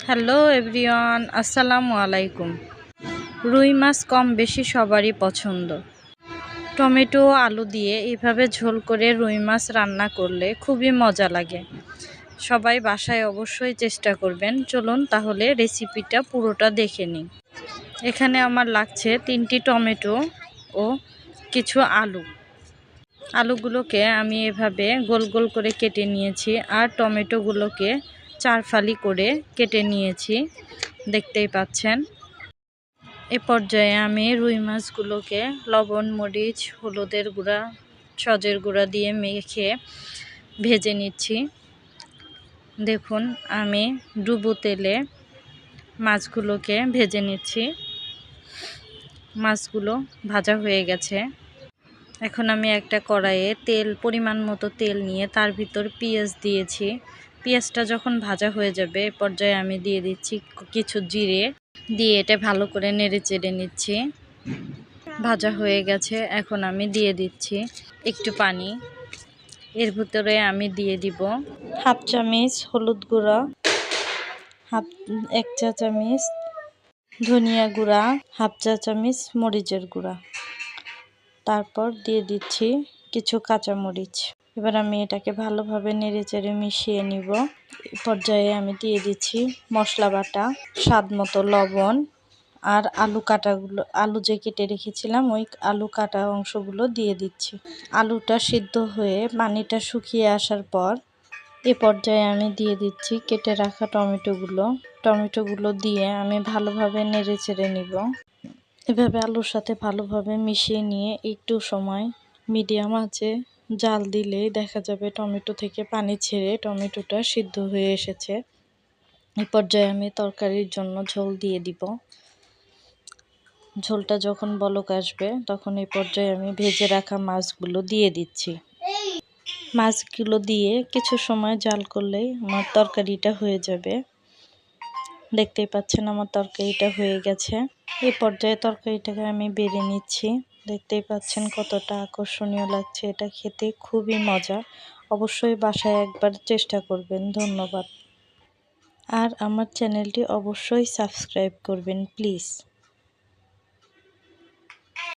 Hello everyone, আসসালামু আলাইকুম। রুই মাছ কম বেশি সবারই পছন্দ। টমেটো ও আলু দিয়ে এভাবে ঝোল করে রুই মাছ রান্না করলে খুবই মজা লাগে। সবাই বাসায় অবশ্যই চেষ্টা করবেন। চলুন তাহলে রেসিপিটা পুরোটা দেখে নিই। এখানে আমার লাগছে 3টি টমেটো ও কিছু আলু। আলুগুলোকে আমি এভাবে গোল গোল করে কেটে নিয়েছি, আর টমেটোগুলোকে 4 ফালি করে কেটে নিয়েছি, দেখতেই পাচ্ছেন। এ পর্যায়ে আমি রুই মাছগুলোকে লবণ, মরিচ, হলুদের গুঁড়া, সজের গুঁড়া দিয়ে মেখে ভেজে নিচ্ছি। দেখুন, আমি ডুবো তেলে মাছগুলোকে ভেজে নিচ্ছি। মাছগুলো ভাজা হয়ে গেছে। এখন আমি একটা কড়াইয়ে পরিমাণ মতো তেল নিয়ে তার ভিতর পেঁয়াজ দিয়েছি। পেঁয়াজটা যখন ভাজা হয়ে যাবে এ পর্যায়ে আমি দিয়ে দিচ্ছি কিছু জিরে, দিয়ে এটা ভালো করে নেড়ে চেড়ে নিচ্ছি। ভাজা হয়ে গেছে, এখন আমি দিয়ে দিচ্ছি একটু পানি। এর ভিতরে আমি দিয়ে দিব হাফ চামচ হলুদ গুঁড়া, 1 চা চামচ ধনিয়া গুঁড়া, হাফ চা চামচ মরিচের গুঁড়া, তারপর দিয়ে দিচ্ছি কিছু কাঁচামরিচ। এবার আমি এটাকে ভালোভাবে নেড়েচেড়ে মিশিয়ে নিব। এই পর্যায়ে আমি দিয়ে দিচ্ছি মশলা বাটা, স্বাদ মতো লবণ, আর আলু যে কেটে রেখেছিলাম ওই আলু কাটা অংশগুলো দিয়ে দিচ্ছি। আলুটা সিদ্ধ হয়ে পানিটা শুকিয়ে আসার পর এ পর্যায়ে আমি দিয়ে দিচ্ছি কেটে রাখা টমেটোগুলো দিয়ে আমি ভালোভাবে নেড়েচেড়ে নিব। এভাবে আলুর সাথে ভালোভাবে মিশিয়ে নিয়ে একটু সময় মিডিয়াম আঁচে জাল দিলেই দেখা যাবে টমেটো থেকে পানি ছেড়ে টমেটোটা সিদ্ধ হয়ে এসেছে। এই পর্যায়ে আমি তরকারির জন্য ঝোল দিয়ে দিব। ঝোলটা যখন বলক আসবে তখন এই পর্যায়ে আমি ভেজে রাখা মাছগুলো দিয়ে দিচ্ছি। মাছগুলো দিয়ে কিছু সময় জাল করলেই আমার তরকারিটা হয়ে যাবে। দেখতেই পাচ্ছেন আমার তরকারিটা হয়ে গেছে। এই পর্যায়ে তরকারিটাকে আমি বেড়ে নিচ্ছি। দেখতেই পাচ্ছেন কতটা আকর্ষণীয় লাগছে, এটা খেতে খুবই মজা। অবশ্যই বাসায় একবার চেষ্টা করবেন। ধন্যবাদ। আর আমার চ্যানেলটি অবশ্যই সাবস্ক্রাইব করবেন প্লিজ।